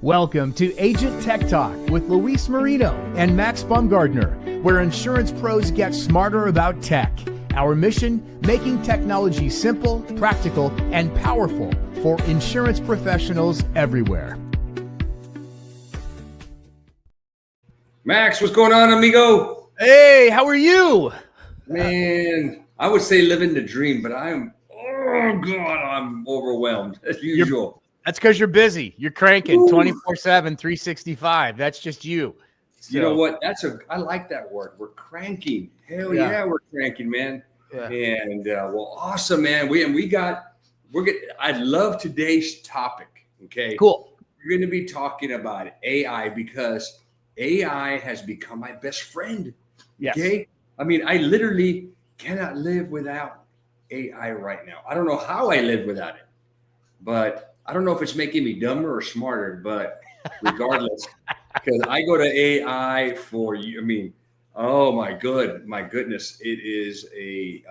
Welcome to Agent Tech Talk with Luis Marino and Max Baumgardner, where insurance pros get smarter about tech. Our mission, making technology simple, practical, and powerful for insurance professionals everywhere. Max, what's going on, amigo? Hey, how are you? Man, I would say living the dream, but I'm overwhelmed as usual. That's because you're busy. You're cranking 24/7, 365. That's just you. So, you know what? I like that word. We're cranking. Hell yeah, we're cranking, man. Yeah. And well, awesome, man. I love today's topic. Okay, cool. We're going to be talking about AI because AI has become my best friend. Yes. Okay, I mean, I literally cannot live without AI right now. I don't know how I live without it, but I don't know if it's making me dumber or smarter, but regardless, because I go to AI for you. I mean, oh my goodness, it is a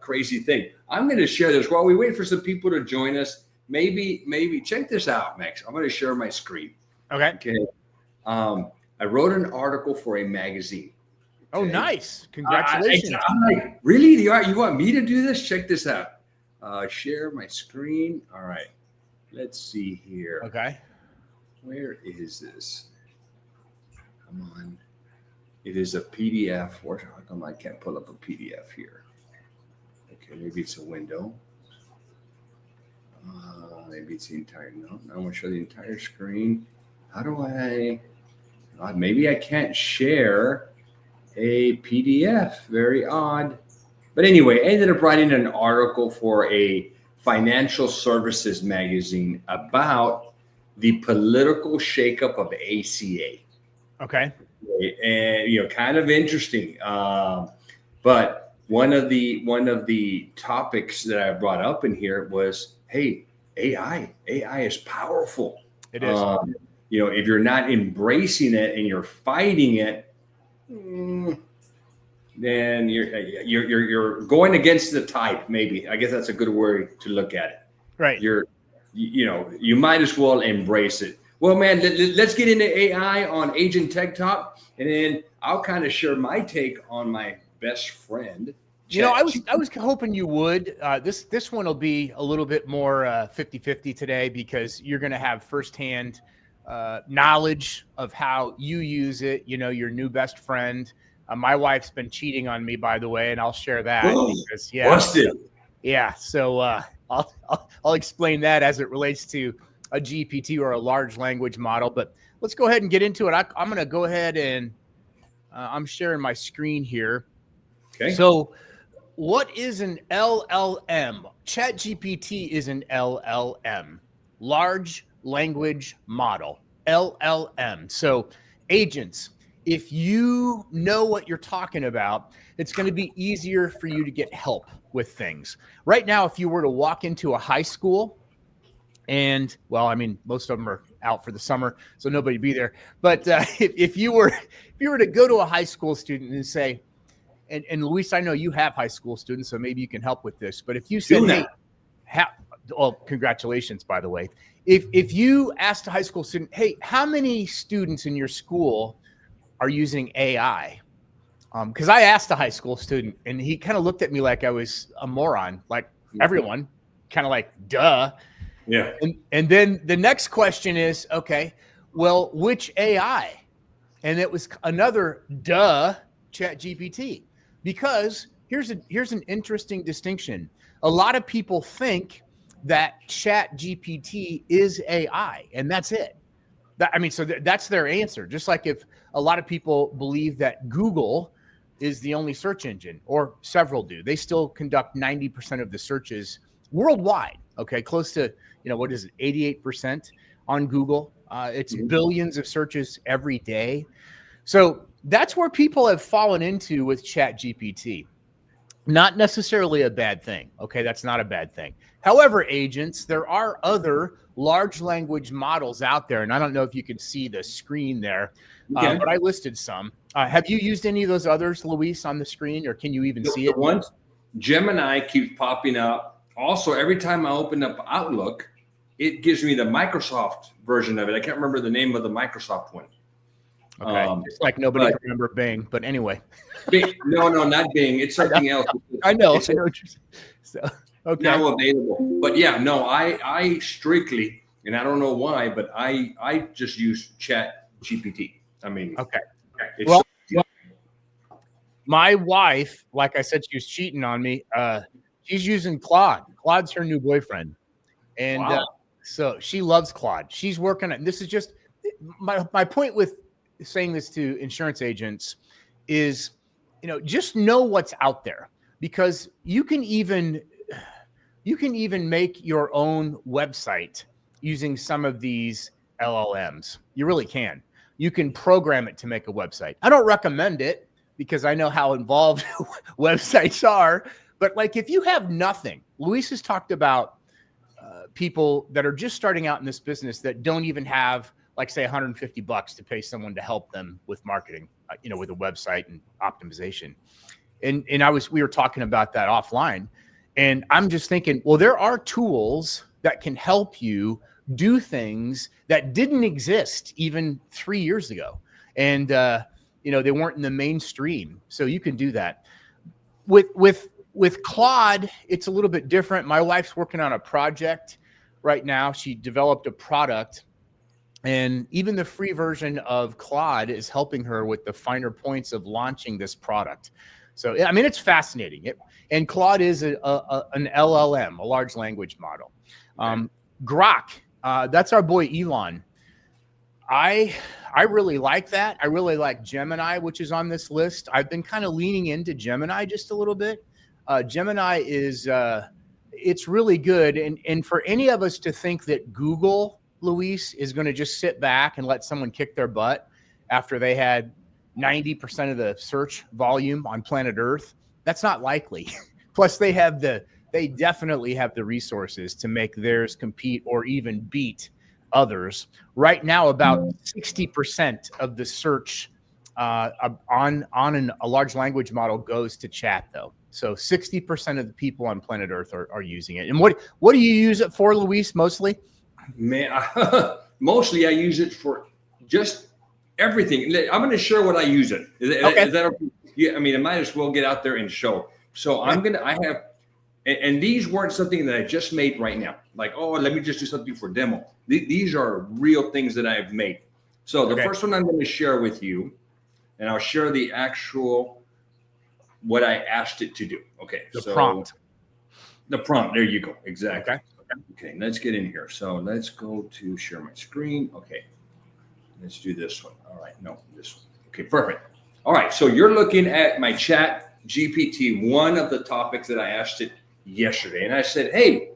crazy thing. I'm going to share this while we wait for some people to join us. Maybe check this out, Max. I'm going to share my screen. Okay. I wrote an article for a magazine. Okay? Oh, nice! Congratulations. I'm like, really? You want me to do this? Check this out. Share my screen. All right. Let's see here. Okay. Where is this? Come on. It is a PDF. How come I can't pull up a PDF here? Okay, maybe it's a window. Maybe it's the entire. No, I want to show the entire screen. How do I? Maybe I can't share a PDF. Very odd. But anyway, I ended up writing an article for a financial services magazine about the political shakeup of ACA. Okay. And kind of interesting. But one of the topics that I brought up in here was, hey, AI is powerful. It is. If you're not embracing it and you're fighting it, then you're going against the tide. Maybe I guess that's a good word to look at it. Right. You might as well embrace it. Well, man, let's get into AI on Agent Tech Talk, and then I'll kind of share my take on my best friend. I was hoping you would. This one will be a little bit more 50-50 today because you're going to have firsthand knowledge of how you use it. Your new best friend. My wife's been cheating on me, by the way, and I'll share that because busted. Yeah. So I'll explain that as it relates to a GPT or a large language model. But let's go ahead and get into it. I'm going to go ahead and I'm sharing my screen here. Okay. So what is an LLM? ChatGPT is an LLM, large language model, LLM. So agents, if you know what you're talking about, it's going to be easier for you to get help with things. Right now, if you were to walk into a high school and, well, I mean, most of them are out for the summer, so nobody be there. But if you were to go to a high school student and say, and Luis, I know you have high school students, so maybe you can help with this. But if you said, hey, congratulations, by the way. If you asked a high school student, hey, how many students in your school are using AI? Because I asked a high school student and he kind of looked at me like I was a moron, like everyone, kind of like, duh. Yeah. And then the next question is, okay, well, which AI? And it was another duh, ChatGPT. Because here's an interesting distinction. A lot of people think that ChatGPT is AI, and that's it. So that's their answer. Just like if a lot of people believe that Google is the only search engine, or several do, they still conduct 90% of the searches worldwide. Okay, close to 88% on Google. It's billions of searches every day. So that's where people have fallen into with ChatGPT. Not necessarily a bad thing. Okay, that's not a bad thing. However, agents, there are other large language models out there, and I don't know if you can see the screen there, but I listed some. Have you used any of those others, Luis, on the screen, or can you even see it? Gemini keeps popping up. Also, every time I open up Outlook, it gives me the Microsoft version of it. I can't remember the name of the Microsoft one. Okay. It's like nobody can remember Bing, but anyway. Bing, no, not Bing. It's something else. I know. It's So, okay. now available. But yeah, no, I strictly, and I don't know why, but I just use Chat GPT. I mean, okay. It's Well, my wife, like I said, she was cheating on me. She's using Claude. Claude's her new boyfriend. And wow. So she loves Claude. She's working on, this is just my point with saying this to insurance agents is, just know what's out there, because you can even make your own website using some of these LLMs. You really can. You can program it to make a website. I don't recommend it because I know how involved websites are. But like, if you have nothing, Luis has talked about people that are just starting out in this business that don't even have, like, say, $150 to pay someone to help them with marketing, with a website and optimization. And we were talking about that offline, and I'm just thinking, well, there are tools that can help you do things that didn't exist even 3 years ago. And, they weren't in the mainstream. So you can do that. With Claude, it's a little bit different. My wife's working on a project right now. She developed a product, and even the free version of Claude is helping her with the finer points of launching this product. So, I mean, it's fascinating. And Claude is an LLM, a large language model. Grok, that's our boy Elon. I really like that. I really like Gemini, which is on this list. I've been kind of leaning into Gemini just a little bit. Gemini is, it's really good. And for any of us to think that Google, Luis, is going to just sit back and let someone kick their butt after they had 90% of the search volume on planet Earth, that's not likely. Plus, they definitely have the resources to make theirs compete or even beat others. Right now, about 60% of the search on a large language model goes to chat, though. So 60% of the people on planet Earth are using it. And what do you use it for, Luis, mostly? Man, mostly I use it for just everything. I'm going to share what I use it. Okay. Is that okay? Yeah, I mean, I might as well get out there and show. So I have, and these weren't something that I just made right now. Like, oh, let me just do something for demo. These are real things that I've made. So the first one I'm going to share with you, and I'll share the actual, what I asked it to do. Okay. The prompt. The prompt. There you go. Exactly. Okay. Let's get in here. So let's go to share my screen. Okay. Let's do this one. All right. No, this one. Okay, perfect. All right. So you're looking at my Chat GPT, one of the topics that I asked it yesterday. And I said, hey,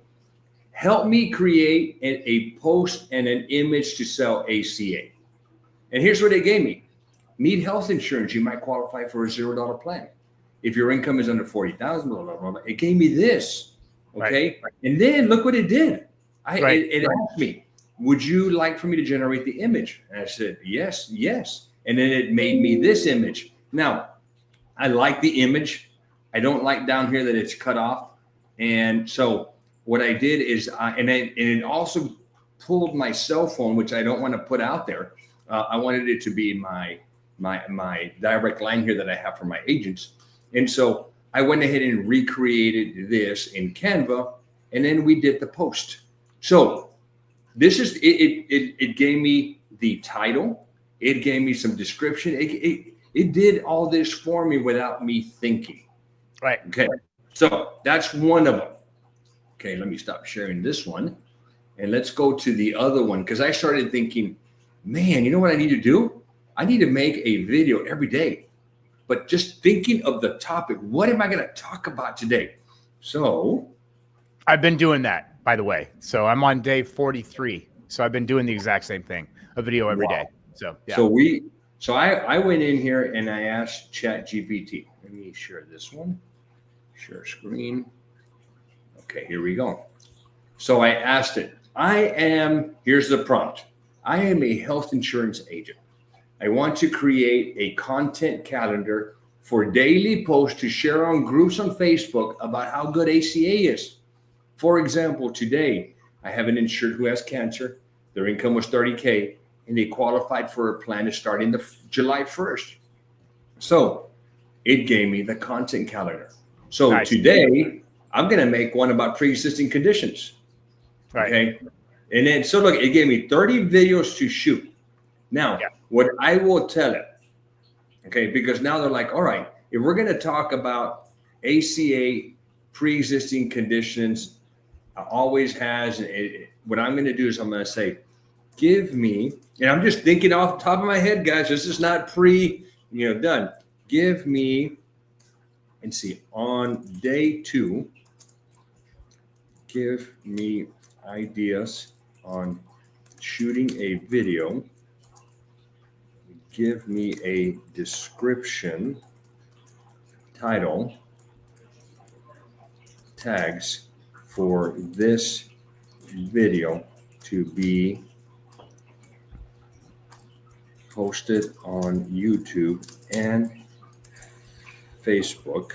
help me create a post and an image to sell ACA. And here's what it gave me. Need health insurance, you might qualify for a $0 plan. If your income is under 40,000, blah, blah, blah. It gave me this. Okay. Right. And then look what it did. It asked me, would you like for me to generate the image? And I said, yes. And then it made me this image. Now, I like the image. I don't like down here that it's cut off. And so what I did is, and it also pulled my cell phone, which I don't want to put out there. I wanted it to be my direct line here that I have for my agents. And so I went ahead and recreated this in Canva, and then we did the post. So this is it gave me the title. It gave me some description. It did all this for me without me thinking. Right. Okay. So that's one of them. Okay, let me stop sharing this one. And let's go to the other one, because I started thinking, man, you know what I need to do? I need to make a video every day. But just thinking of the topic, what am I going to talk about today? So I've been doing that, by the way. So I'm on day 43. So I've been doing the exact same thing, a video every day. So yeah. So I went in here and I asked Chat GPT. Let me share this one. Share screen. Okay, here we go. So I asked it, here's the prompt. I am a health insurance agent. I want to create a content calendar for daily posts to share on groups on Facebook about how good ACA is. For example, today, I have an insured who has cancer. Their income was 30K, and they qualified for a plan to start in the July 1st. So it gave me the content calendar. So Nice. today I'm going to make one about pre-existing conditions. Right. Okay. And then, so look, it gave me 30 videos to shoot. Now, what I will tell it, okay, because now they're like, all right, if we're going to talk about ACA pre-existing conditions, always has, what I'm going to do is I'm going to say, give me, and I'm just thinking off the top of my head, guys, this is not done. Give me, and see, on day 2, give me ideas on shooting a video. Give me a description, title, tags for this video to be posted on YouTube and Facebook.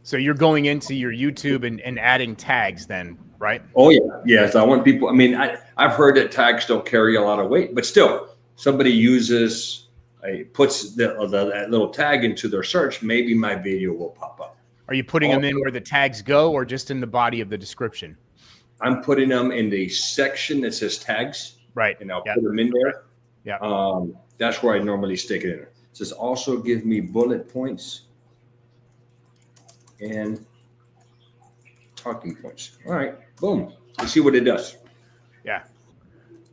So you're going into your YouTube and adding tags then, right? Oh yeah. Yes. I want people, I've heard that tags don't carry a lot of weight, but still somebody puts that little tag into their search, maybe my video will pop up. Are you putting them in where the tags go or just in the body of the description? I'm putting them in the section that says tags. Right. And I'll put them in there. Yeah. That's where I normally stick it in. It says also give me bullet points and talking points. All right. Boom. Let's see what it does. Yeah.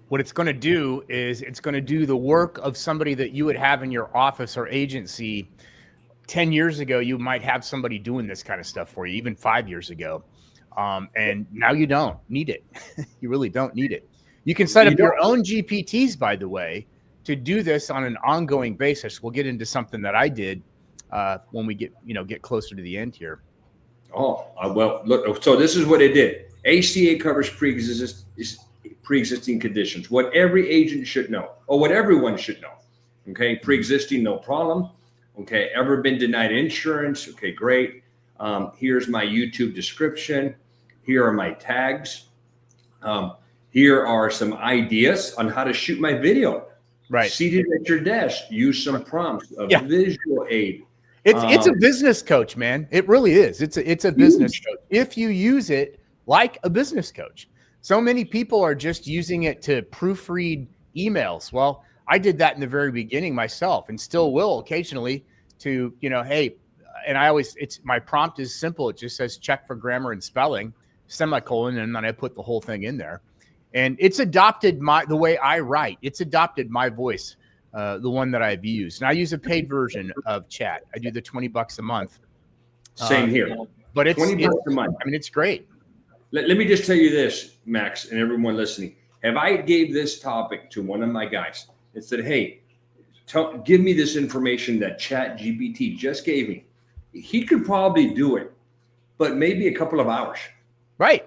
What it's going to do is it's going to do the work of somebody that you would have in your office or agency. 10 years ago, you might have somebody doing this kind of stuff for you, even 5 years ago. And now you don't need it. You really don't need it. You can set up your own GPTs, by the way, to do this on an ongoing basis. We'll get into something that I did when we get closer to the end here. Oh, well, look, so this is what it did. ACA covers pre-existing conditions, what every agent should know, or what everyone should know. Okay, pre-existing, no problem. Okay, ever been denied insurance? Okay, great. Here's my YouTube description. Here are my tags. Here are some ideas on how to shoot my video. Right. Seated at your desk, use some prompts, visual aid. It's a business coach, man. It really is. It's a business coach. If you use it like a business coach. So many people are just using it to proofread emails. Well, I did that in the very beginning myself and still will occasionally to, hey, and my prompt is simple. It just says check for grammar and spelling, semicolon, and then I put the whole thing in there. And it's adopted the way I write. It's adopted my voice, the one that I've used. And I use a paid version of Chat. I do the $20 a month. Same here. But it's $20 a month. It's great. Let me just tell you this, Max, and everyone listening. If I gave this topic to one of my guys and said, hey, give me this information that ChatGPT just gave me, he could probably do it, but maybe a couple of hours. Right.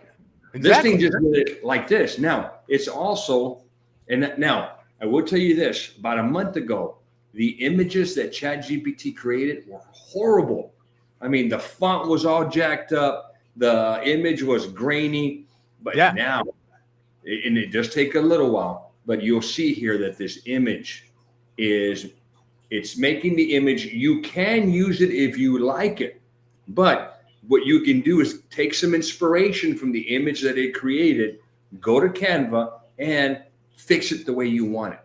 Exactly. This thing just did it like this. Now, it's also, and now I will tell you this, about a month ago, the images that ChatGPT created were horrible. The font was all jacked up. The image was grainy, but now, and it does take a little while, but you'll see here that this image it's making the image. You can use it if you like it, but what you can do is take some inspiration from the image that it created, go to Canva and fix it the way you want it.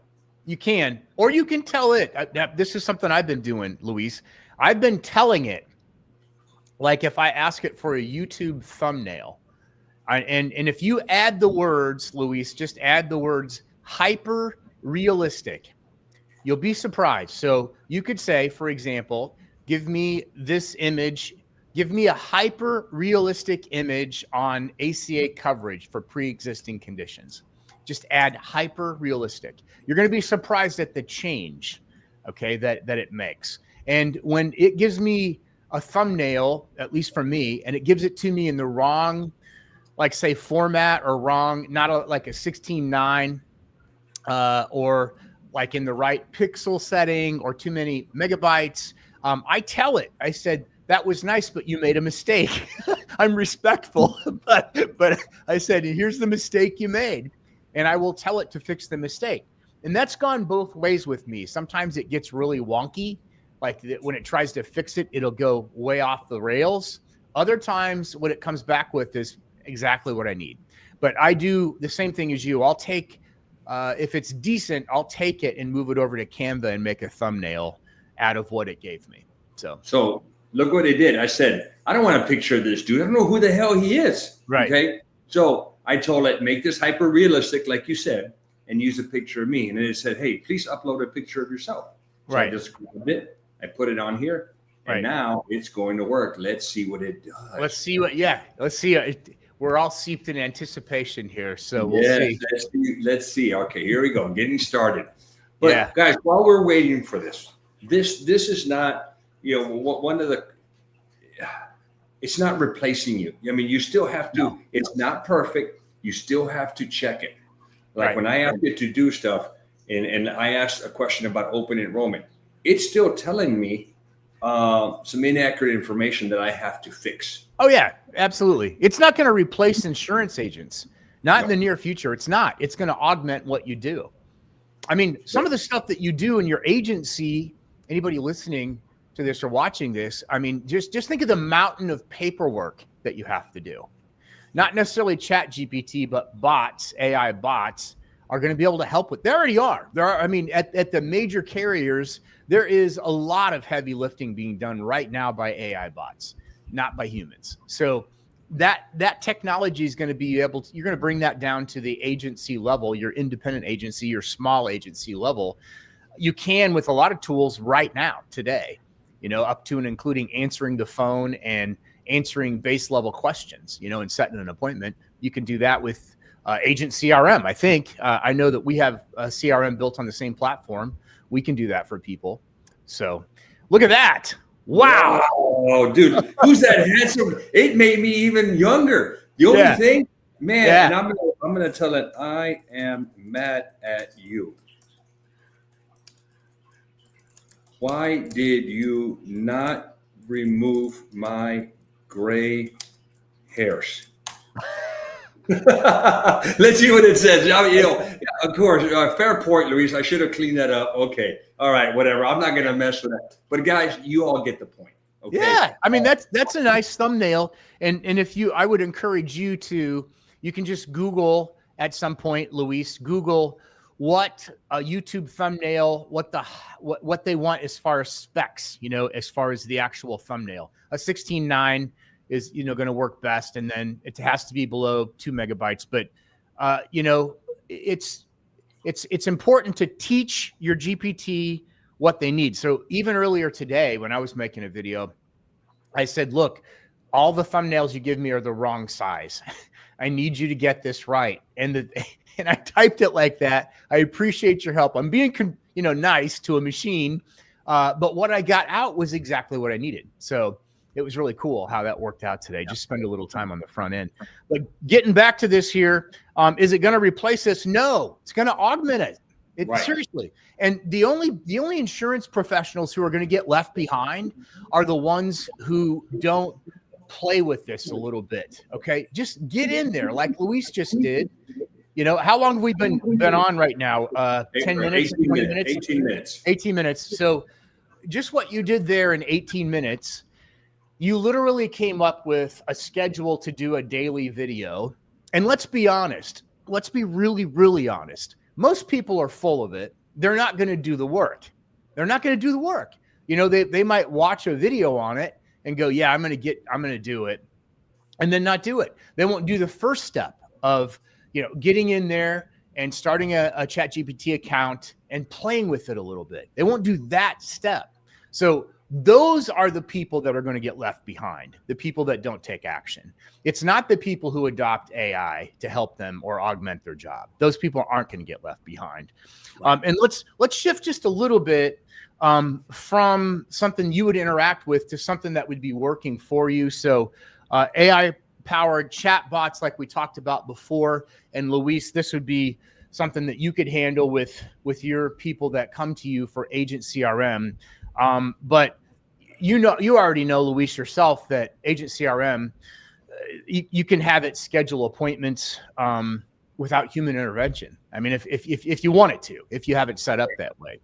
You can, or you can tell it. This is something I've been doing, Luis. I've been telling it, like if I ask it for a YouTube thumbnail, and if you add the words, Luis, just add the words hyper realistic, you'll be surprised. So you could say, for example, give me this image, give me a hyper realistic image on ACA coverage for pre-existing conditions. Just add hyper realistic. You're going to be surprised at the change, okay, that it makes. And when it gives me a thumbnail, at least for me, and it gives it to me in the wrong, like say format or wrong, not like a 16:9, or like in the right pixel setting or too many megabytes, I tell it, I said, that was nice, but you made a mistake. I'm respectful, but I said, here's the mistake you made, and I will tell it to fix the mistake. And that's gone both ways with me. Sometimes it gets really wonky. Like when it tries to fix it, it'll go way off the rails. Other times what it comes back with is exactly what I need. But I do the same thing as you. I'll take, if it's decent, I'll take it and move it over to Canva and make a thumbnail out of what it gave me. So look what it did. I said, I don't want a picture of this dude. I don't know who the hell he is. Right. Okay. So I told it, make this hyper realistic, like you said, and use a picture of me. And then it said, hey, please upload a picture of yourself. So right. I just grabbed it. I put it on here. And right. now it's going to work. Let's see what it does. Let's see what, let's see. We're all seeped in anticipation here. So we'll see. Let's see. Okay, here we go. Getting started. But guys, while we're waiting for this is not, one of the, it's not replacing you. I mean, you still have to, it's not perfect. You still have to check it. Like when I ask it to do stuff and I asked a question about open enrollment, it's still telling me some inaccurate information that I have to fix. Oh yeah, absolutely. It's not going to replace insurance agents. Not in the near future. It's not. It's going to augment what you do. I mean, some of the stuff that you do in your agency, anybody listening to this or watching this, I mean, just think of the mountain of paperwork that you have to do. Not necessarily Chat GPT, but bots, AI bots are going to be able to help with. There already are. There are. I mean, at the major carriers, there is a lot of heavy lifting being done right now by AI bots, not by humans. So that technology is going to be able to, you're going to bring that down to the agency level, your independent agency, your small agency level. You can with a lot of tools right now, today, up to and including answering the phone and answering base level questions, and setting an appointment. You can do that with Agent CRM. I think I know that we have a CRM built on the same platform. We can do that for people. So look at that. Wow. Oh, dude, who's that handsome? It made me even younger. The only thing, man, and I'm gonna tell it, I am mad at you. Why did you not remove my gray hairs? Let's see what it says. Of course, fair point, Luis. I should have cleaned that up. Okay. All right. Whatever. I'm not going to mess with that. But guys, you all get the point. Okay. Yeah. I mean, that's a nice thumbnail. And I would encourage you can just Google at some point, Luis, Google what a YouTube thumbnail, what they want as far as specs, as far as the actual thumbnail. A 16:9 is, going to work best. And then it has to be below 2 megabytes. But, it's important to teach your GPT what they need. So even earlier today, when I was making a video, I said, look, all the thumbnails you give me are the wrong size. I need you to get this right. And I typed it like that. I appreciate your help. I'm being, nice to a machine. But what I got out was exactly what I needed. So it was really cool how that worked out today. Just spend a little time on the front end. But getting back to this here, is it going to replace us? No, it's going to augment it. Seriously. And the only insurance professionals who are going to get left behind are the ones who don't play with this a little bit. Okay, just get in there like Luis just did. How long have we been on right now? 10 minutes, 20 minutes, 18 minutes. 18 minutes. So just what you did there in 18 minutes. You literally came up with a schedule to do a daily video. And let's be honest. Let's be really, really honest. Most people are full of it. They're not going to do the work. They're not going to do the work. They might watch a video on it and go, yeah, I'm going to do it. And then not do it. They won't do the first step of, getting in there and starting a ChatGPT account and playing with it a little bit. They won't do that step. So those are the people that are going to get left behind, the people that don't take action. It's not the people who adopt AI to help them or augment their job. Those people aren't going to get left behind. And let's shift just a little bit from something you would interact with to something that would be working for you. So AI-powered chat bots like we talked about before. And Luis, this would be something that you could handle with your people that come to you for Agent CRM. But you already know, Luis, yourself, that Agent CRM, you can have it schedule appointments without human intervention. I mean, if you want it to, if you have it set up that way,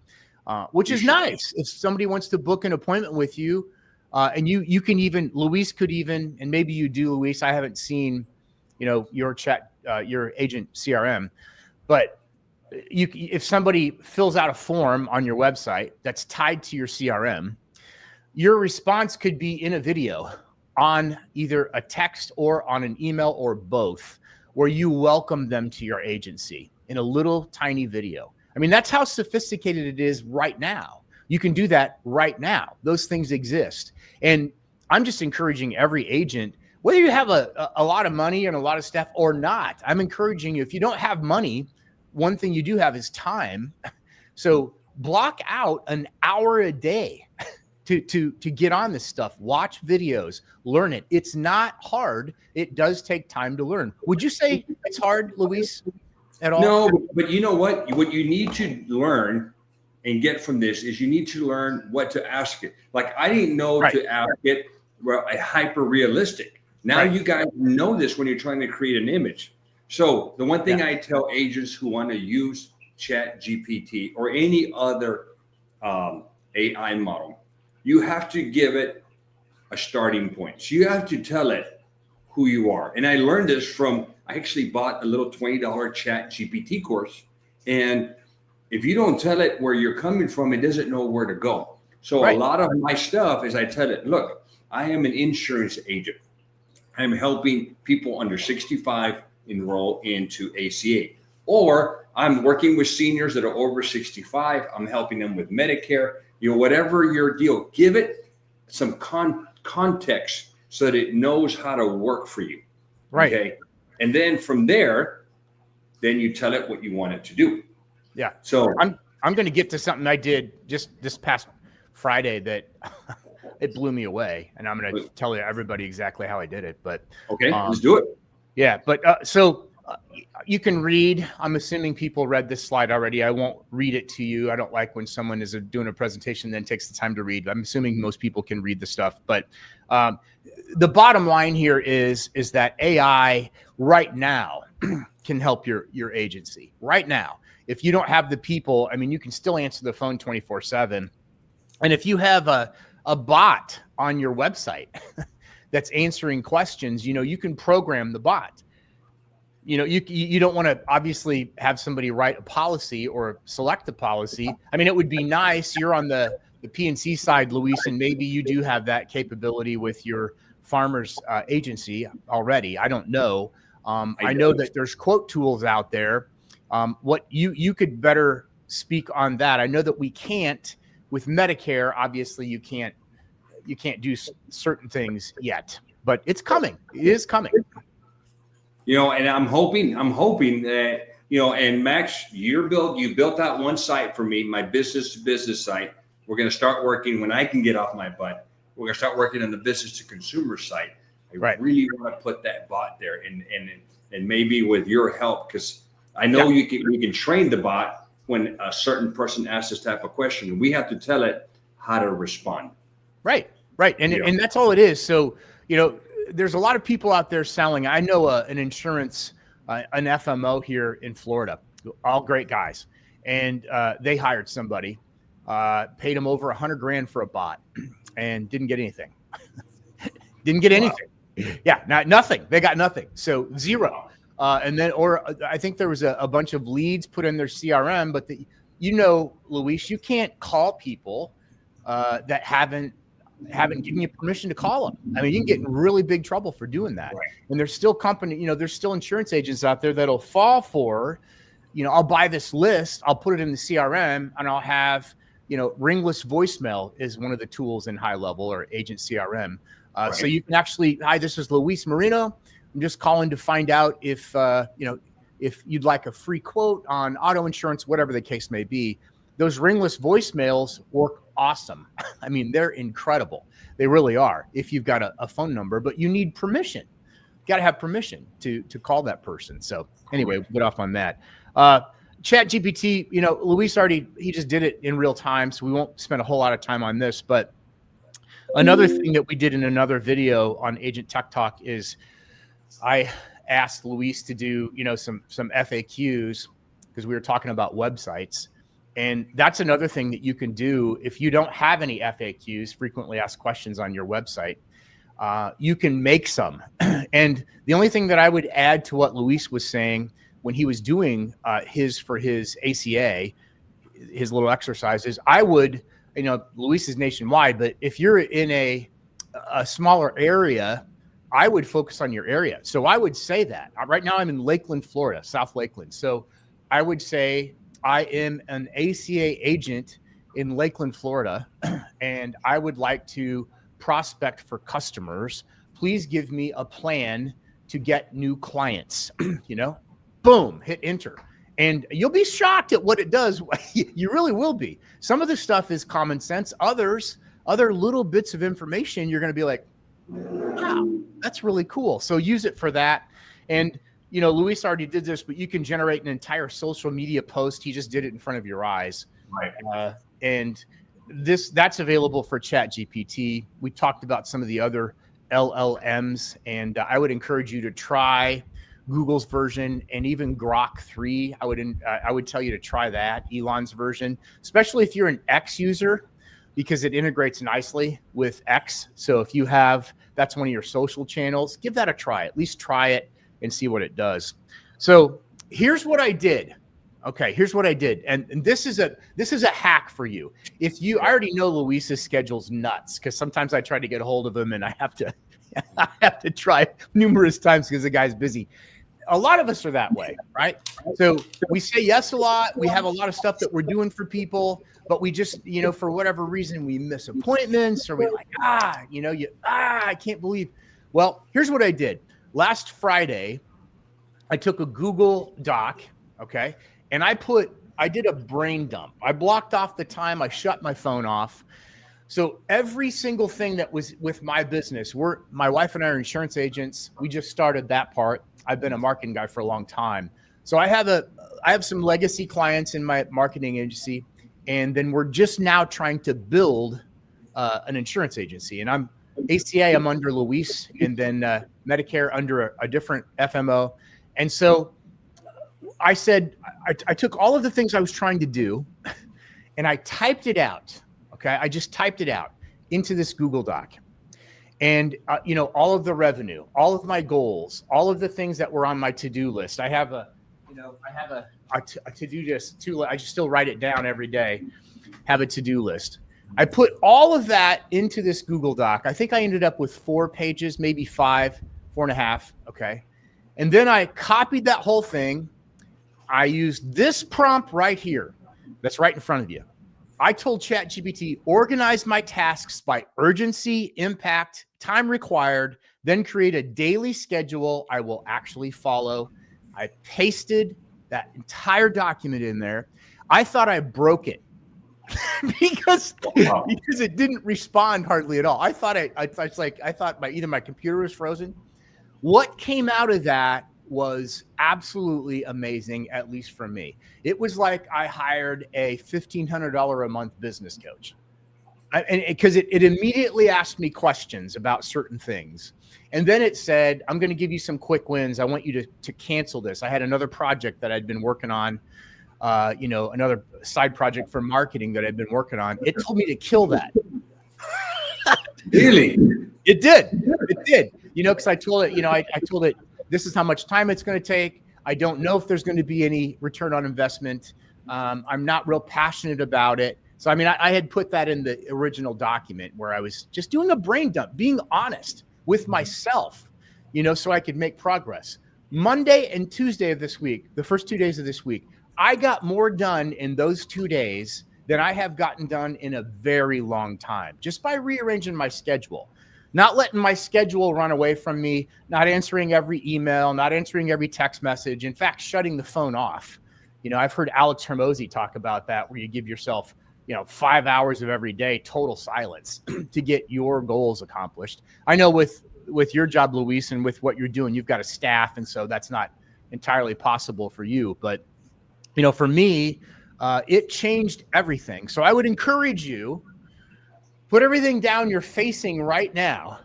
which is nice. If somebody wants to book an appointment with you, and you can even, Luis could even, and maybe you do, Luis, I haven't seen, your chat, your agent CRM, but if somebody fills out a form on your website that's tied to your CRM, your response could be in a video on either a text or on an email or both, where you welcome them to your agency in a little tiny video. I mean, that's how sophisticated it is right now. You can do that right now. Those things exist. And I'm just encouraging every agent, whether you have a lot of money and a lot of staff or not, I'm encouraging you, if you don't have money, one thing you do have is time. So block out an hour a day to get on this stuff. Watch videos, learn it. It's not hard. It does take time to learn. Would you say it's hard, Luis, at all? No, but you know what? What you need to learn and get from this is you need to learn what to ask it. Like, I didn't know to ask it a hyper realistic. Now you guys know this when you're trying to create an image. So the one thing I tell agents who want to use Chat GPT or any other AI model, you have to give it a starting point. So you have to tell it who you are. And I learned this from, I actually bought a little $20 Chat GPT course. And if you don't tell it where you're coming from, it doesn't know where to go. So a lot of my stuff is I tell it, look, I am an insurance agent. I'm helping people under 65 enroll into ACA. Or I'm working with seniors that are over 65. I'm helping them with Medicare. Whatever your deal, give it some context so that it knows how to work for you. Right. Okay. And then from there, then you tell it what you want it to do. Yeah. So I'm going to get to something I did just this past Friday that it blew me away, and I'm going to tell you everybody exactly how I did it. But okay, let's do it. Yeah. But so you can read. I'm assuming people read this slide already. I won't read it to you. I don't like when someone is doing a presentation and then takes the time to read. I'm assuming most people can read the stuff. But the bottom line here is that AI right now can help your agency right now. If you don't have the people, I mean, you can still answer the phone 24/7. And if you have a bot on your website that's answering questions, you can program the bot. You don't want to obviously have somebody write a policy or select a policy. I mean, it would be nice. You're on the P&C side, Luis, and maybe you do have that capability with your farmers agency already. I don't know. I know that there's quote tools out there. What you could better speak on that. I know that we can't with Medicare. Obviously, you can't do certain things yet, but it's coming. It is coming. And I'm hoping that, and Max, you built out one site for me, my business to business site. We're going to start working when I can get off my butt. We're going to start working on the business to consumer site. I really want to put that bot there and maybe with your help, because I know we can train the bot when a certain person asks this type of question. We have to tell it how to respond. Right. And that's all it is. So, there's a lot of people out there selling. I know an insurance, an FMO here in Florida, all great guys. And they hired somebody, paid them over $100,000 for a bot and didn't get anything. Didn't get anything. Yeah, nothing. They got nothing. So zero. And then, or I think there was a bunch of leads put in their CRM, but Luis, you can't call people that haven't given you permission to call them. I mean, you can get in really big trouble for doing that. Right. And there's still there's still insurance agents out there that'll fall for, I'll buy this list, I'll put it in the CRM, and I'll have, ringless voicemail is one of the tools in High Level or Agent CRM. So you can actually, hi, this is Luis Marino. I'm just calling to find out if you'd like a free quote on auto insurance, whatever the case may be. Those ringless voicemails work awesome. I mean, they're incredible. They really are. If you've got a phone number, but you need permission. You got to have permission to call that person. So anyway, we'll get off on that. Chat GPT, Luis he just did it in real time, so we won't spend a whole lot of time on this. But another thing that we did in another video on Agent Tech Talk is I asked Luis to do, some FAQs because we were talking about websites. And that's another thing that you can do if you don't have any FAQs, frequently asked questions on your website. You can make some. And the only thing that I would add to what Luis was saying when he was doing for his ACA, his little exercises, I would, Luis is nationwide, but if you're in a smaller area, I would focus on your area. So I would say that right now I'm in Lakeland, Florida, South Lakeland. So I would say I am an ACA agent in Lakeland, Florida, and I would like to prospect for customers. Please give me a plan to get new clients. Boom, hit enter. And you'll be shocked at what it does. You really will be. Some of the stuff is common sense. Other little bits of information, you're going to be like, wow, that's really cool. So use it for that. And, Luis already did this, but you can generate an entire social media post. He just did it in front of your eyes. Right. And that's available for ChatGPT. We talked about some of the other LLMs, and I would encourage you to try Google's version and even Grok 3. I would tell you to try that, Elon's version, especially if you're an X user, because it integrates nicely with X. So if that's one of your social channels, give that a try. At least try it and see what it does. So here's what I did. Okay, here's what I did. And this is a hack for you. I already know Luis's schedule's nuts, because sometimes I try to get a hold of him and I have to try numerous times because the guy's busy. A lot of us are that way, right? So we say yes a lot. We have a lot of stuff that we're doing for people, but we just, for whatever reason, we miss appointments, or we're like, I can't believe. Well, here's what I did. Last Friday, I took a Google Doc, okay, and I did a brain dump. I blocked off the time. I shut my phone off. So every single thing that was with my business, my wife and I are insurance agents. We just started that part. I've been a marketing guy for a long time. So I have some legacy clients in my marketing agency, and then we're just now trying to build an insurance agency. And I'm ACA, I'm under Luis, and then Medicare under a different FMO. And so I said, I took all of the things I was trying to do and I typed it out. Okay. I just typed it out into this Google Doc, and, all of the revenue, all of my goals, all of the things that were on my to-do list. I have a to-do list too. I just still write it down every day, have a to-do list. I put all of that into this Google Doc. I think I ended up with 4 pages, maybe 4.5. Okay. And then I copied that whole thing. I used this prompt right here. That's right in front of you. I told ChatGPT, organize my tasks by urgency, impact, time required, then create a daily schedule I will actually follow. I pasted that entire document in there. I thought I broke it because it didn't respond hardly at all. I thought either my computer was frozen. What came out of that was absolutely amazing, at least for me. It was like I hired a $1,500 a month business coach, because it immediately asked me questions about certain things. And then it said, I'm going to give you some quick wins. I want you to cancel this. I had another project that I'd been working on, another side project for marketing that I'd been working on. It told me to kill that. Really? It did. Because I told it, I told it, this is how much time it's going to take. I don't know if there's going to be any return on investment. I'm not real passionate about it. So, I had put that in the original document where I was just doing a brain dump, being honest with myself, so I could make progress. Monday and Tuesday of this week, the first 2 days of this week, I got more done in those 2 days than I have gotten done in a very long time, just by rearranging my schedule. Not letting my schedule run away from me, not answering every email, not answering every text message. In fact, shutting the phone off. I've heard Alex Hermosi talk about that, where you give yourself, 5 hours of every day, total silence to get your goals accomplished. I know with your job, Luis, and with what you're doing, you've got a staff. And so that's not entirely possible for you. But, for me, it changed everything. So I would encourage you, put everything down you're facing right now,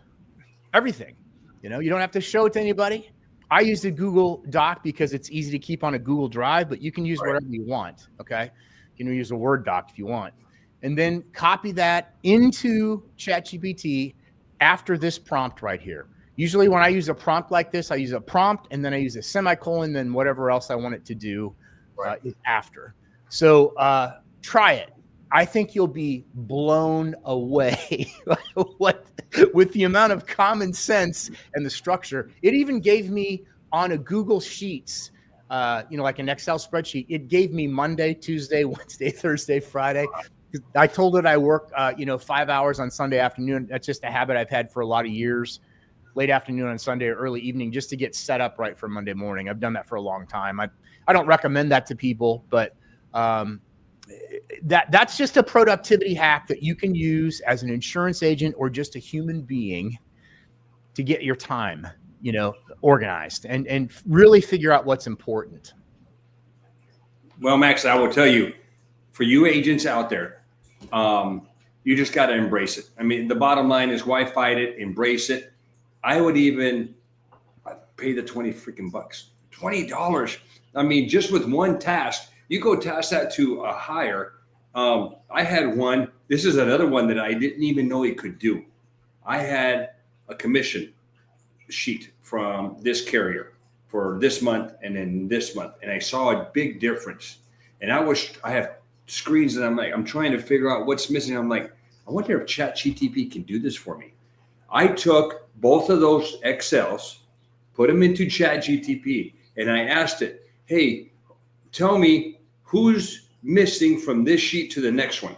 everything, You know, you don't have to show it to anybody. I use the Google Doc because it's easy to keep on a Google Drive, but you can use whatever you want. Okay. You can use a Word doc if you want. And then copy that into ChatGPT after this prompt right here. Usually when I use a prompt like this, I use a prompt and then I use a semicolon, then whatever else I want it to do is after. So try it. I think you'll be blown away with the amount of common sense and the structure. It even gave me on a Google Sheets, like an Excel spreadsheet, it gave me Monday, Tuesday, Wednesday, Thursday, Friday. I told it I work, 5 hours on Sunday afternoon. That's just a habit I've had for a lot of years. Late afternoon on Sunday or early evening, just to get set up right for Monday morning. I've done that for a long time. I don't recommend that to people, but that's just a productivity hack that you can use as an insurance agent or just a human being to get your time, organized and really figure out what's important. Well, Max, I will tell you, for you agents out there, you just got to embrace it. I mean, the bottom line is why fight it? Embrace it. I would even pay the 20 freaking bucks, $20. I mean, just with one task, you go task that to a hire. I had one. This is another one that I didn't even know he could do. I had a commission sheet from this carrier for this month and then this month, and I saw a big difference. And I have screens and I'm trying to figure out what's missing. I'm like, I wonder if ChatGPT can do this for me. I took both of those Excels, put them into ChatGPT, and I asked it, hey, tell me who's missing from this sheet to the next one.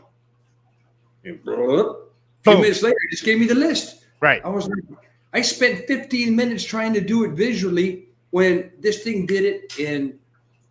And a few minutes later, it just gave me the list. Right. I was like, I spent 15 minutes trying to do it visually when this thing did it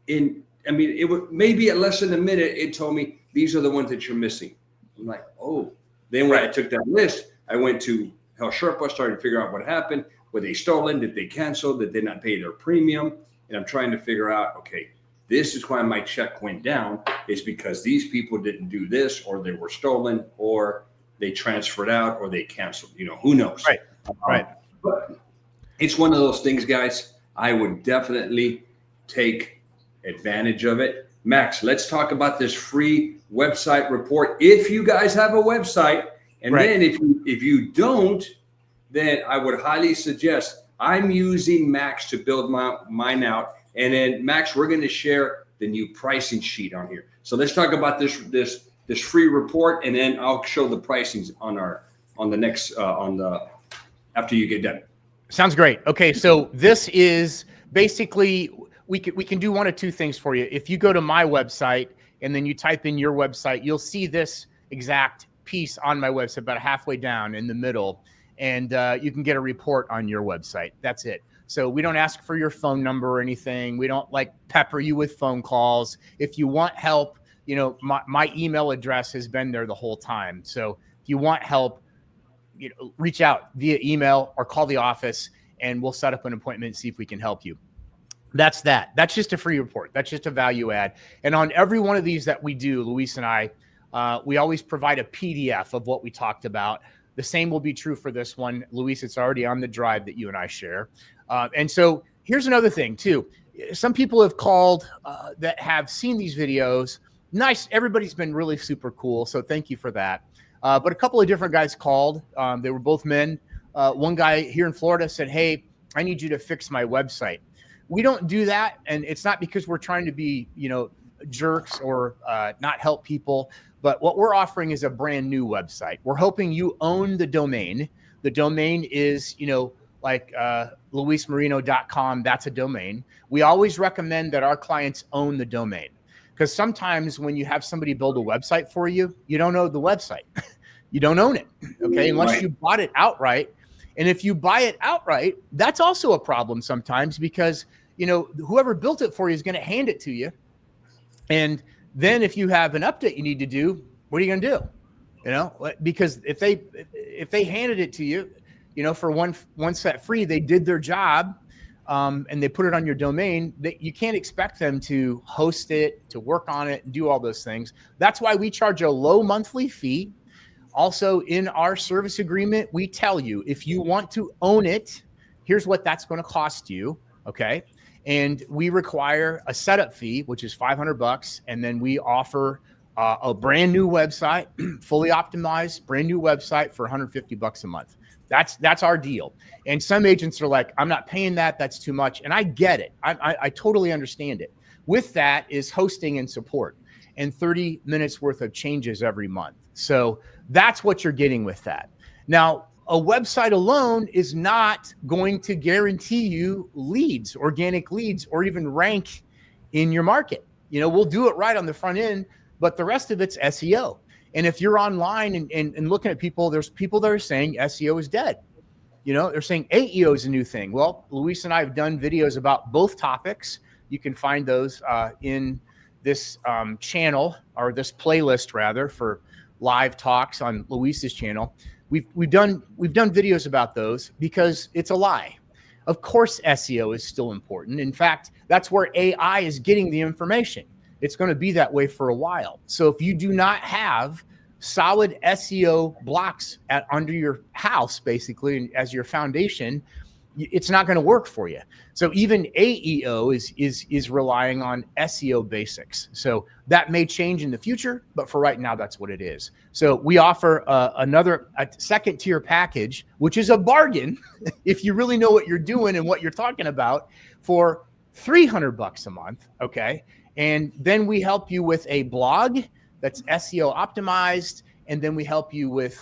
it would maybe at less than a minute, it told me these are the ones that you're missing. I'm like, oh. Then when I took that list, I went to Hell Sherpa, started to figure out what happened. Were they stolen? Did they cancel? Did they not pay their premium? And I'm trying to figure out, okay, this is why my check went down, is because these people didn't do this, or they were stolen, or they transferred out, or they canceled. Who knows? Right. But it's one of those things, guys. I would definitely take advantage of it. Max, let's talk about this free website report. If you guys have a website, and then if you don't, then I would highly suggest, I'm using Max to build mine out. And then Max, we're going to share the new pricing sheet on here. So let's talk about this free report, and then I'll show the pricings after you get done. Sounds great. Okay, so this is basically we can do one of two things for you. If you go to my website and then you type in your website, you'll see this exact piece on my website about halfway down in the middle, and you can get a report on your website. That's it. So we don't ask for your phone number or anything. We don't pepper you with phone calls. If you want help, my email address has been there the whole time. So if you want help, reach out via email or call the office, and we'll set up an appointment and see if we can help you. That's that. That's just a free report. That's just a value add. And on every one of these that we do, Luis and I, we always provide a PDF of what we talked about. The same will be true for this one. Luis, it's already on the drive that you and I share. And so here's another thing too. Some people have called that have seen these videos. Nice. Everybody's been really super cool. So thank you for that. But a couple of different guys called. They were both men. One guy here in Florida said, hey, I need you to fix my website. We don't do that. And it's not because we're trying to be, jerks or not help people. But what we're offering is a brand new website. We're hoping you own the domain. The domain is, luismarino.com. That's a domain. We always recommend that our clients own the domain, because sometimes when you have somebody build a website for you, you don't own the website. You don't own it. Okay. Unless you bought it outright. And if you buy it outright, that's also a problem sometimes, because, whoever built it for you is going to hand it to you. And then if you have an update you need to do, what are you going to do? Because if they handed it to you, for one set free, they did their job, and they put it on your domain, that you can't expect them to host it, to work on it, and do all those things. That's why we charge a low monthly fee. Also, in our service agreement, we tell you, if you want to own it, here's what that's going to cost you. Okay. And we require a setup fee, which is $500. And then we offer a brand new website, fully optimized, brand new website for $150 a month. That's our deal. And some agents are like, I'm not paying that. That's too much. And I get it. I totally understand it. With that is hosting and support and 30 minutes worth of changes every month. So that's what you're getting with that. Now, a website alone is not going to guarantee you leads, organic leads, or even rank in your market. We'll do it right on the front end, but the rest of it's SEO. And if you're online and looking at people, there's people that are saying SEO is dead. They're saying AEO is a new thing. Well, Luis and I have done videos about both topics. You can find those in this channel, or this playlist rather, for live talks on Luis's channel. We've done videos about those because it's a lie. Of course, SEO is still important. In fact, that's where AI is getting the information. It's going to be that way for a while. So if you do not have solid SEO blocks under your house, basically, as your foundation, it's not going to work for you. So even AEO is relying on SEO basics. So that may change in the future, but for right now, that's what it is. So we offer a second tier package, which is a bargain if you really know what you're doing and what you're talking about, for $300 a month. Okay. And then we help you with a blog that's SEO optimized. And then we help you with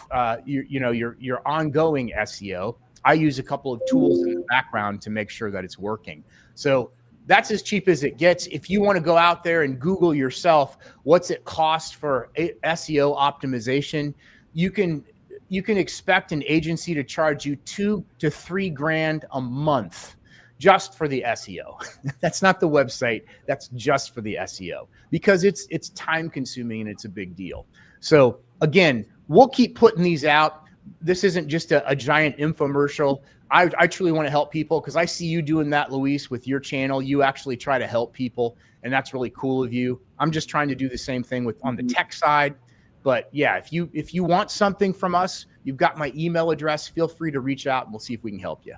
your ongoing SEO. I use a couple of tools in the background to make sure that it's working. So that's as cheap as it gets. If you want to go out there and Google yourself, what's it cost for SEO optimization, you can expect an agency to charge you $2,000 to $3,000 a month just for the SEO. That's not the website. That's just for the SEO, because it's time consuming and it's a big deal. So again, we'll keep putting these out. This isn't just a giant infomercial. I truly want to help people, because I see you doing that, Luis, with your channel. You actually try to help people, and that's really cool of you. I'm just trying to do the same thing on the tech side. But yeah, if you want something from us, you've got my email address. Feel free to reach out, and we'll see if we can help you.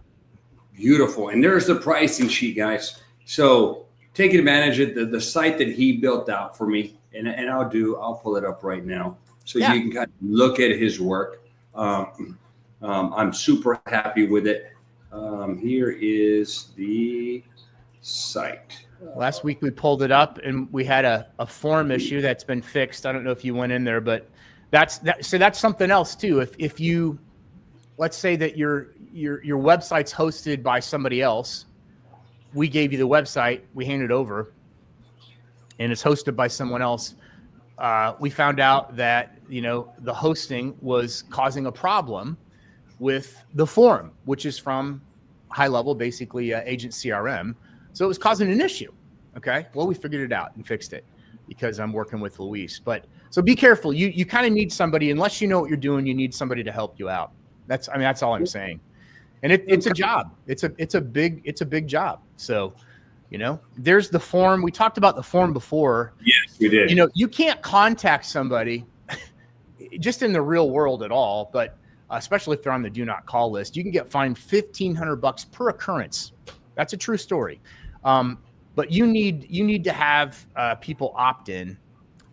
Beautiful. And there's the pricing sheet, guys. So taking advantage of the site that he built out for me, and I'll pull it up right now so you can kind of look at his work. I'm super happy with it. Here is the site. Last week we pulled it up and we had a form issue that's been fixed. I don't know if you went in there, but that's something else too. If you, let's say that your website's hosted by somebody else, we gave you the website, we handed it over, and it's hosted by someone else. We found out that the hosting was causing a problem with the form, which is from High Level, basically Agent CRM. So it was causing an issue. Okay, well, we figured it out and fixed it because I'm working with Luis. But so be careful. You kind of need somebody, unless you know what you're doing. You need somebody to help you out. That's all I'm saying. And it's a job. It's a big job. So. There's the form. We talked about the form before. Yes, we did. You can't contact somebody just in the real world at all, but especially if they're on the do not call list, you can get fined $1,500 per occurrence. That's a true story. But you need to have people opt in,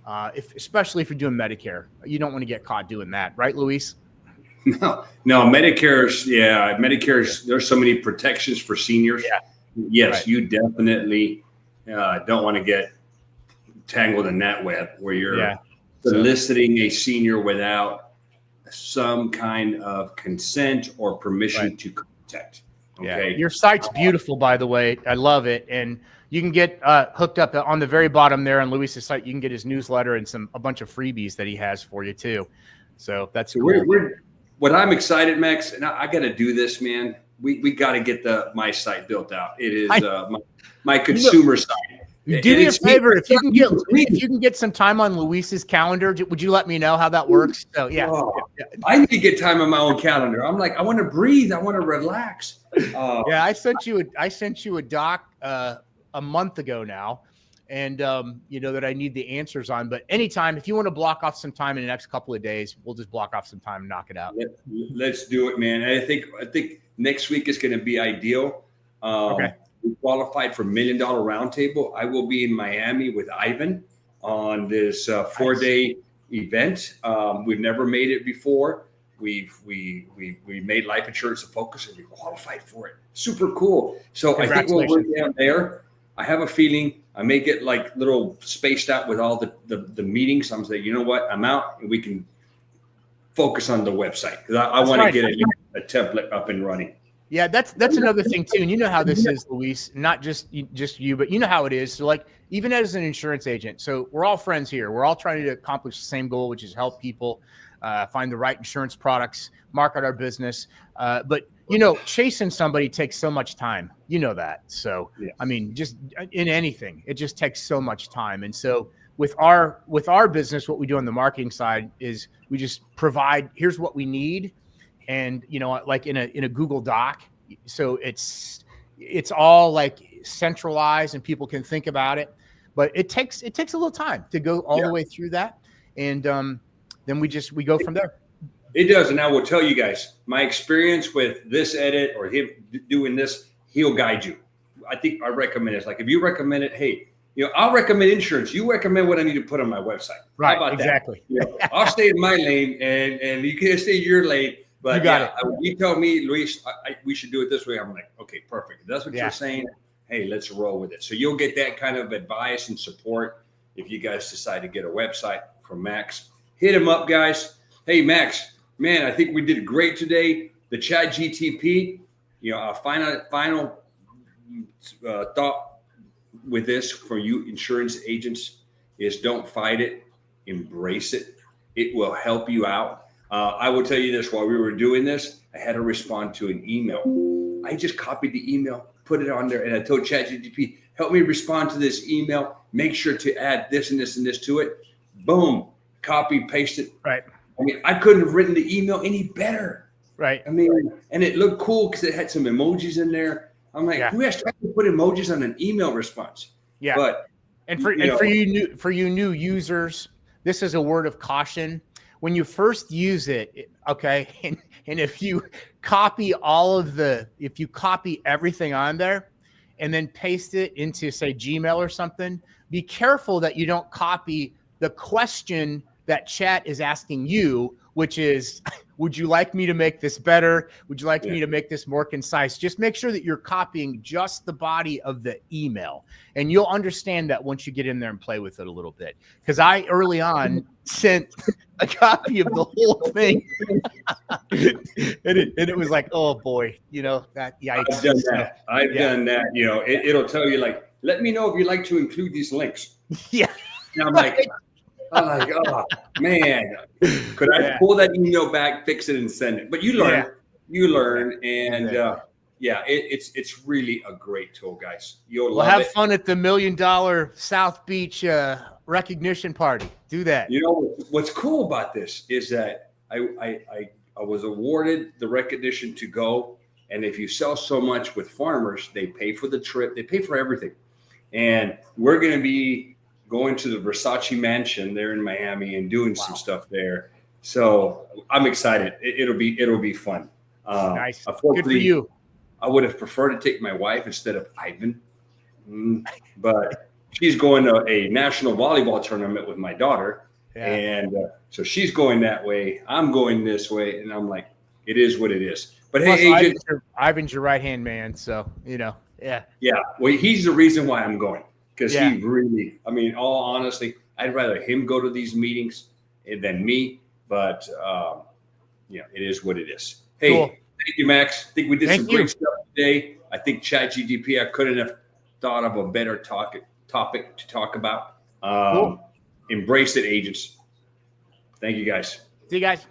especially if you're doing Medicare. You don't want to get caught doing that, right, Luis? No, Medicare's. There's so many protections for seniors. Yeah. Yes, right. You definitely don't want to get tangled in that web where you're soliciting a senior without some kind of consent or permission to contact. Okay. Yeah. Your site's beautiful, by the way. I love it. And you can get hooked up on the very bottom there on Luis's site. You can get his newsletter and a bunch of freebies that he has for you too. So that's cool. What I'm excited, Max, and I got to do this, man. We got to get my site built out. It is my consumer site. Do me a favor, if you can get some time on Luis's calendar, would you let me know how that works? So I need to get time on my own calendar. I'm like, I want to breathe. I want to relax. I sent you a doc a month ago now, and that I need the answers on. But anytime, if you want to block off some time in the next couple of days, we'll just block off some time and knock it out. Let's do it, man. I think next week is going to be ideal. Okay. We qualified for $1 Million Roundtable. I will be in Miami with Ivan on this 4-day event. We've never made it before. We made life insurance a focus, and we qualified for it. Super cool. So I think we'll work down there. I have a feeling I may get like little spaced out with all the meetings. I'm saying, you know what, I'm out, and we can focus on the website, because I want to get a template up and running. Yeah, that's another thing too. And you know how this is, Luis, not just you, but you know how it is. So like, even as an insurance agent, so we're all friends here. We're all trying to accomplish the same goal, which is help people find the right insurance products, market our business. But chasing somebody takes so much time. You know that. So, yes. I mean, just in anything, it just takes so much time. And so with our business, what we do on the marketing side is we just provide, here's what we need. And, like in a Google Doc, so it's all like centralized and people can think about it, but it takes a little time to go all the way through that. And then we go from there. It does. And I will tell you guys, my experience with this edit or him doing this, he'll guide you. I think I recommend it. Like, if you recommend it, hey, I'll recommend insurance. You recommend what I need to put on my website. Right. How about exactly. that? I'll stay in my lane and you can stay in your lane. But you got it. You tell me, Luis, we should do it this way. I'm like, okay, perfect. If that's what you're saying, hey, let's roll with it. So you'll get that kind of advice and support if you guys decide to get a website from Max. Hit him up, guys. Hey, Max, man, I think we did great today. The Chat GTP, a final thought with this for you insurance agents is don't fight it, embrace it. It will help you out. I will tell you this, while we were doing this, I had to respond to an email. I just copied the email, put it on there, and I told ChatGPT, help me respond to this email. Make sure to add this and this and this to it. Boom, copy, paste it. Right. I mean, I couldn't have written the email any better. Right. I mean, and it looked cool because it had some emojis in there. I'm like, who has time to put emojis on an email response? Yeah. But for you new users, this is a word of caution. When you first use it, okay, and if you copy everything on there and then paste it into, say, Gmail or something, be careful that you don't copy the question that chat is asking you, which is, would you like me to make this better? Would you like me to make this more concise? Just make sure that you're copying just the body of the email. And you'll understand that once you get in there and play with it a little bit. Because I early on sent a copy of the whole thing. and it was like, oh boy, that yikes. I've done that. I've done that. It'll tell you, like, let me know if you'd like to include these links. Yeah. And I'm like, oh man, could I pull that email back, fix it, and send it? But you learn, and it's really a great tool, guys. You'll love have it. Fun at the $1 Million South Beach recognition party. Do that. What's cool about this is that I was awarded the recognition to go, and if you sell so much with farmers, they pay for the trip, they pay for everything, and we're going to be going to the Versace mansion there in Miami and doing some stuff there. So I'm excited. It'll be fun. Nice. Good for you. I would have preferred to take my wife instead of Ivan, but she's going to a national volleyball tournament with my daughter. Yeah. And so she's going that way. I'm going this way. And I'm like, it is what it is. But plus, hey, agent, Ivan's your right-hand man. So, Yeah. Yeah. Well, he's the reason why I'm going. Because he really, all honestly, I'd rather him go to these meetings than me. But, it is what it is. Hey, cool. Thank you, Max. I think we did some great stuff today. I think ChatGPT, I couldn't have thought of a better topic to talk about. Cool. Embrace it, agents. Thank you, guys. See you guys.